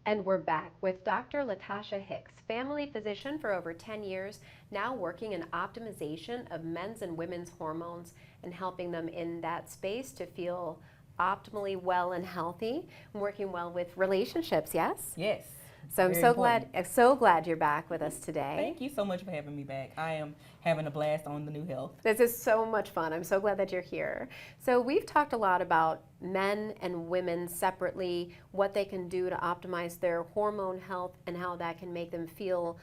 And we're back with Dr. Latashia Hicks, family physician for over 10 years, now working in optimization of men's and women's hormones and helping them in that space to feel optimally well and healthy, and working well with relationships, yes? Yes, So I'm very important. so glad you're back with us today. Thank you so much for having me back. I am having a blast on the new health. This is so much fun. I'm so glad that you're here. So we've talked a lot about men and women separately, what they can do to optimize their hormone health and how that can make them feel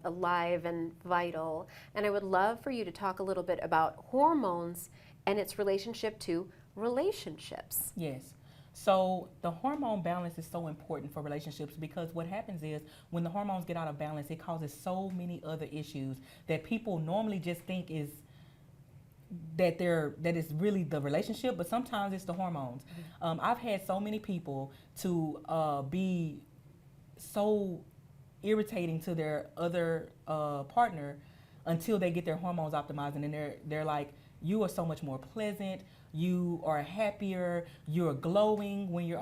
alive and vital. And I would love for you to talk a little bit about hormones and its relationship to relationships. Yes. So the hormone balance is so important for relationships because what happens is when the hormones get out of balance, it causes so many other issues that people normally just think is that it's really the relationship, but sometimes it's the hormones. I've had so many people to be so irritating to their other partner until they get their hormones optimized, and then they're like, you are so much more pleasant, you are happier, you're glowing when your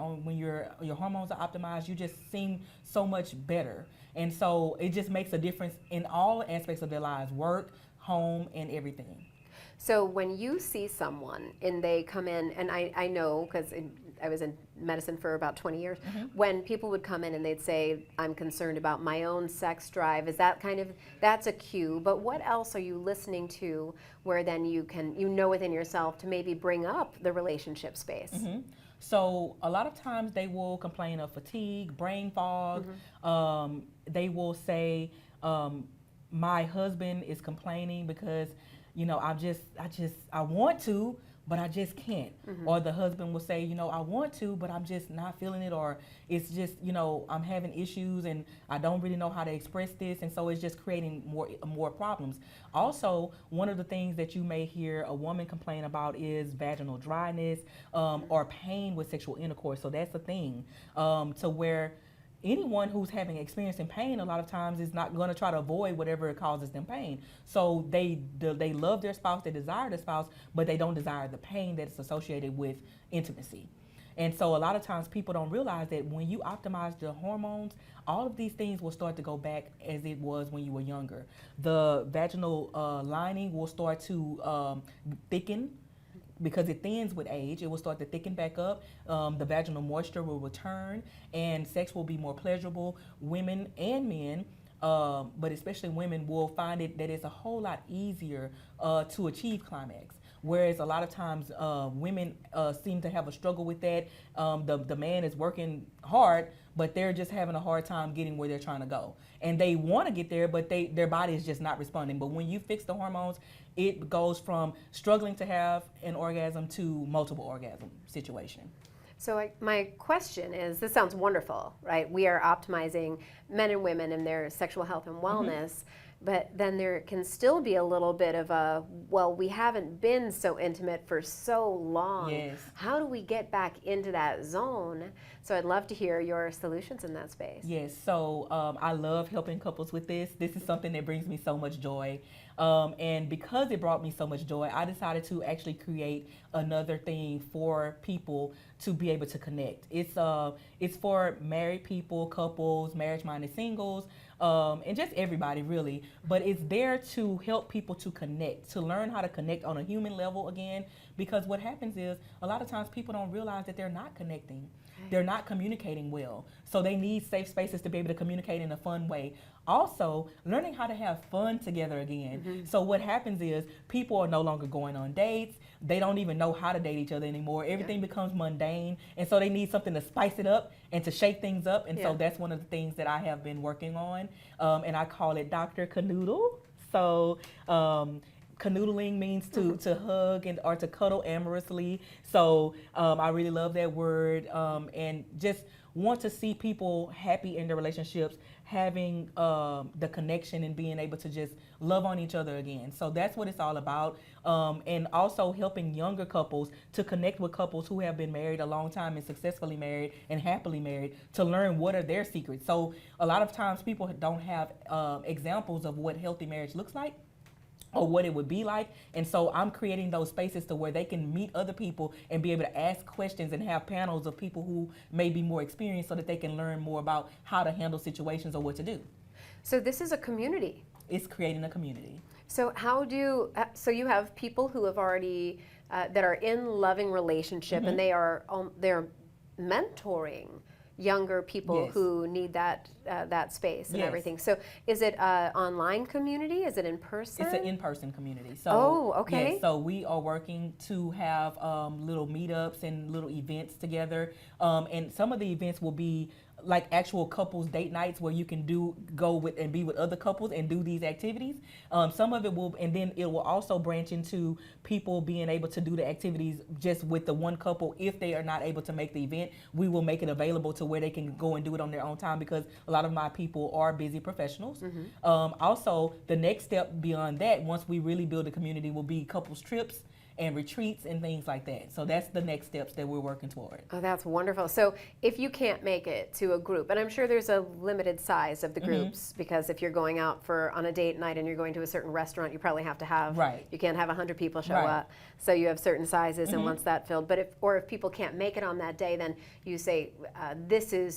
hormones are optimized, you just seem so much better. And so it just makes a difference in all aspects of their lives, work, home, and everything. So when you see someone and they come in, and I know because I was in medicine for about 20 years, when people would come in and they'd say, I'm concerned about my own sex drive, is that that's a cue, but what else are you listening to where then you know within yourself to maybe bring up the relationship space? So a lot of times they will complain of fatigue, brain fog. They will say, my husband is complaining because I want to, but I just can't. Or the husband will say, I want to, but I'm just not feeling it, or it's just, I'm having issues and I don't really know how to express this, and so it's just creating more problems. Also, one of the things that you may hear a woman complain about is vaginal dryness, or pain with sexual intercourse. So that's a thing, to where anyone who's having experience in pain a lot of times is not going to try to avoid whatever causes them pain. So they love their spouse, they desire their spouse, but they don't desire the pain that's associated with intimacy. And so a lot of times people don't realize that when you optimize the hormones, all of these things will start to go back as it was when you were younger. The vaginal lining will start to thicken because it thins with age. It will start to thicken back up. The vaginal moisture will return, and sex will be more pleasurable. Women and men, but especially women, will find that it's a whole lot easier to achieve climax. Whereas a lot of times women seem to have a struggle with that. The man is working hard, but they're just having a hard time getting where they're trying to go. And they want to get there, but their body is just not responding. But when you fix the hormones, it goes from struggling to have an orgasm to multiple orgasm situation. So my question is, this sounds wonderful, right? We are optimizing men and women and their sexual health and wellness, but then there can still be a little bit of a, well, we haven't been so intimate for so long. Yes. How do we get back into that zone? So I'd love to hear your solutions in that space. Yes, so I love helping couples with this. This is something that brings me so much joy. And because it brought me so much joy, I decided to actually create another thing for people to be able to connect. It's for married people, couples, marriage-minded singles, and just everybody really. But it's there to help people to connect, to learn how to connect on a human level again. Because what happens is a lot of times people don't realize that they're not connecting. They're not communicating well. So they need safe spaces to be able to communicate in a fun way. Also, learning how to have fun together again. So what happens is people are no longer going on dates. They don't even know how to date each other anymore. Everything becomes mundane. And so they need something to spice it up and to shake things up. And so that's one of the things that I have been working on. And I call it Dr. Canoodle. So canoodling means to hug or to cuddle amorously. So I really love that word, and just want to see people happy in their relationships, having the connection and being able to just love on each other again. So that's what it's all about, and also helping younger couples to connect with couples who have been married a long time and successfully married and happily married, to learn what are their secrets. So a lot of times people don't have examples of what healthy marriage looks like. or what it would be like. And so I'm creating those spaces to where they can meet other people and be able to ask questions and have panels of people who may be more experienced so that they can learn more about how to handle situations or what to do. So this is a community. It's creating a community. So so you have people who have already, that are in loving relationship, and they're mentoring younger people Yes. who need that space and Yes. everything. So is it an online community? Is it in person? It's an in-person community. So, Oh, okay. yes, so we are working to have little meetups and little events together. And some of the events will be like actual couples date nights where you can go with and be with other couples and do these activities. Some of it will, and then it will also branch into people being able to do the activities just with the one couple. If they are not able to make the event, we will make it available to where they can go and do it on their own time, because a lot of my people are busy professionals. Also, the next step beyond that, once we really build a community, will be couples trips and retreats and things like that. So that's the next steps that we're working toward. Oh, that's wonderful. So if you can't make it to a group, and I'm sure there's a limited size of the groups, because if you're going out on a date night and you're going to a certain restaurant, you probably have to have, Right. you can't have 100 people show Right. up. So you have certain sizes, and once that filled, but if people can't make it on that day, then you say,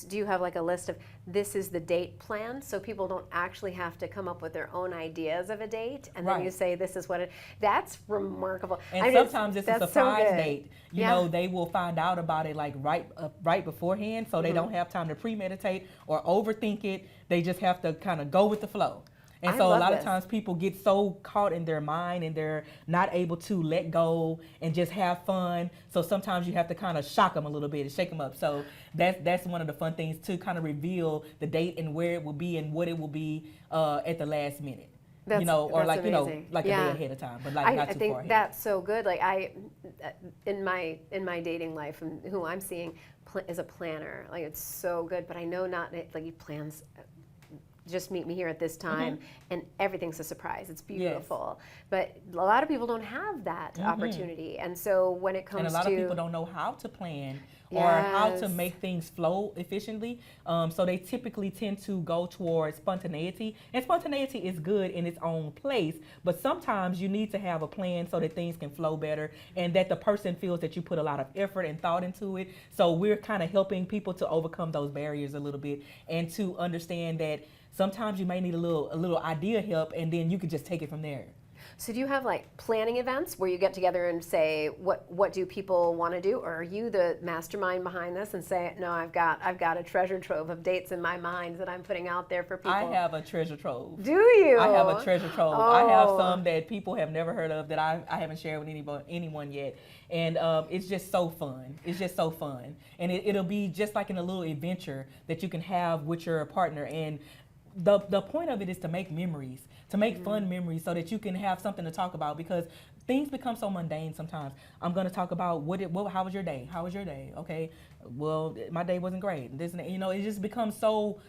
do you have like a list of, this is the date plan, so people don't actually have to come up with their own ideas of a date, and then you Right. say, this is what that's remarkable. And sometimes it's a that's so surprise good. date. You Yeah. know, they will find out about it like right beforehand, so they don't have time to premeditate or overthink it. They just have to kind of go with the flow. And I so a love lot this. of times people get so caught in their mind and they're not able to let go and just have fun. So sometimes you have to kind of shock them a little bit and shake them up. So that's one of the fun things, to kind of reveal the date and where it will be and what it will be at the last minute. Or That's like, amazing. like a Yeah. day ahead of time, but like I not too think far ahead. that's so good. Like in my dating life, and who I'm seeing is a planner. Like, it's so good, but I know not like he plans. Just meet me here at this time, and everything's a surprise. It's beautiful, but a lot of people don't have that opportunity, and so when it comes And to a lot of people don't know how to plan or how to make things flow efficiently. So they typically tend to go towards spontaneity. And spontaneity is good in its own place, but sometimes you need to have a plan so that things can flow better and that the person feels that you put a lot of effort and thought into it. So we're kind of helping people to overcome those barriers a little bit and to understand that sometimes you may need a little idea help, and then you could just take it from there. So do you have like planning events where you get together and say, what do people want to do? Or are you the mastermind behind this and say, no, I've got a treasure trove of dates in my mind that I'm putting out there for people? I have a treasure trove. Do you? I have a treasure trove. Oh. I have some that people have never heard of that I haven't shared with anyone yet. And it's just so fun. It's just so fun. And it'll be just like in a little adventure that you can have with your partner. And the point of it is to make memories, to make fun memories, so that you can have something to talk about, because things become so mundane sometimes. I'm going to talk about how was your day? How was your day? Okay, well, my day wasn't great. This and that. It just becomes so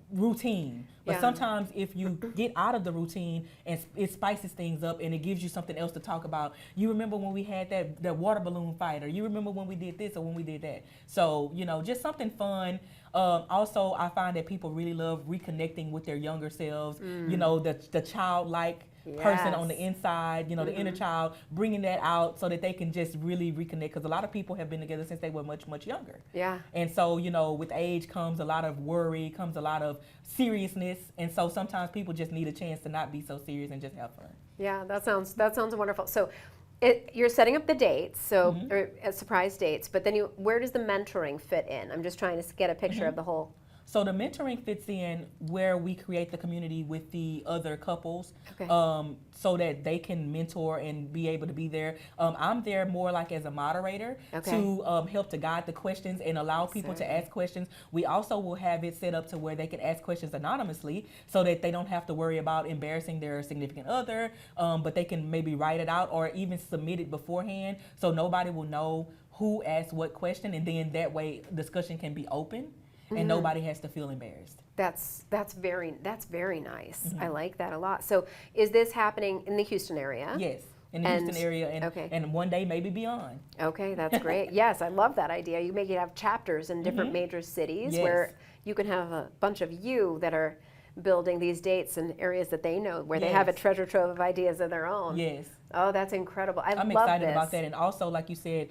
routine. But sometimes if you get out of the routine, and it spices things up and it gives you something else to talk about. You remember when we had that water balloon fight, or you remember when we did this or when we did that. So, just something fun. Also, I find that people really love reconnecting with their younger selves, the childlike person on the inside, the inner child, bringing that out so that they can just really reconnect, because a lot of people have been together since they were much, much younger. Yeah. And so, with age comes a lot of worry, comes a lot of seriousness, and so sometimes people just need a chance to not be so serious and just have fun. Yeah, that sounds wonderful. So you're setting up the dates, so or, surprise dates, but then where does the mentoring fit in? I'm just trying to get a picture of the whole. So the mentoring fits in where we create the community with the other couples, so that they can mentor and be able to be there. I'm there more like as a moderator to help to guide the questions and allow people to ask questions. We also will have it set up to where they can ask questions anonymously, so that they don't have to worry about embarrassing their significant other, but they can maybe write it out or even submit it beforehand, so nobody will know who asked what question, and then that way discussion can be open. And nobody has to feel embarrassed. That's very nice. I like that a lot. So is this happening in the Houston area? Yes, in the Houston area, and one day maybe beyond. Okay, that's great. Yes, I love that idea. You make it have chapters in different major cities where you can have a bunch of you that are building these dates in areas that they know where they have a Yes. treasure trove of ideas of their own. Yes. Oh, that's incredible. I'm love excited this. about that, and also, like you said,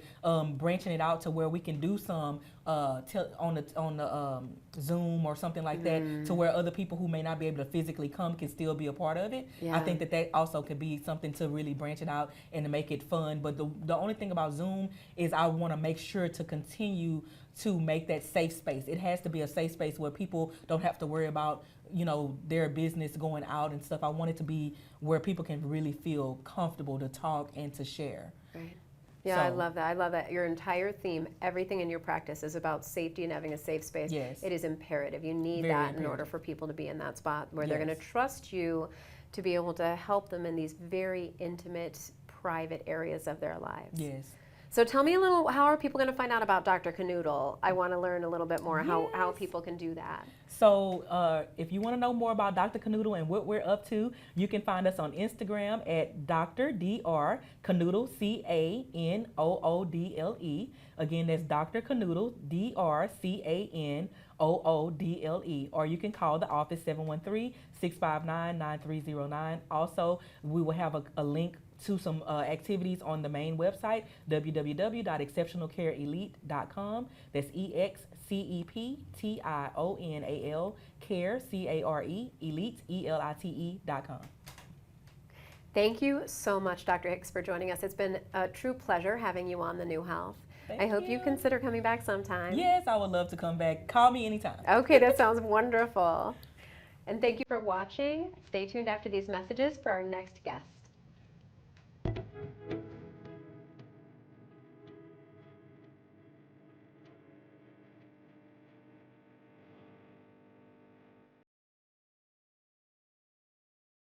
branching it out to where we can do some on the Zoom or something like that, to where other people who may not be able to physically come can still be a part of it. Yeah. I think that also could be something to really branch it out and to make it fun. But the only thing about Zoom is I want to make sure to continue to make that safe space. It has to be a safe space where people don't have to worry about, you know, their business going out and stuff. I want it to be where people can really feel comfortable to talk and to share. Right. Yeah, I So- love that. I love that. Your entire theme, everything in your practice is about safety and having a safe space. Yes. It is imperative. You need Very that in order imperative. for people to be in that spot where they're going Yes. to trust you to be able to help them in these very intimate, private areas of their lives. Yes. So tell me a little, how are people going to find out about Dr. Canoodle? I want to learn a little bit more how Yes. people can do that. So if you want to know more about Dr. Canoodle and what we're up to, you can find us on Instagram at Dr. Dr. Canoodle, Canoodle. Again, that's Dr. Canoodle, Dr. Canoodle. Or you can call the office 713-659-9309. Also, we will have a link to some activities on the main website, www.exceptionalcareelite.com. That's EXCEPTIONAL care, CARE, elite, ELITE.com. Thank you so much, Dr. Hicks, for joining us. It's been a true pleasure having you on The New Health. I hope you consider coming back sometime. Yes, I would love to come back. Call me anytime. Okay, that sounds wonderful. And thank you for watching. Stay tuned after these messages for our next guest.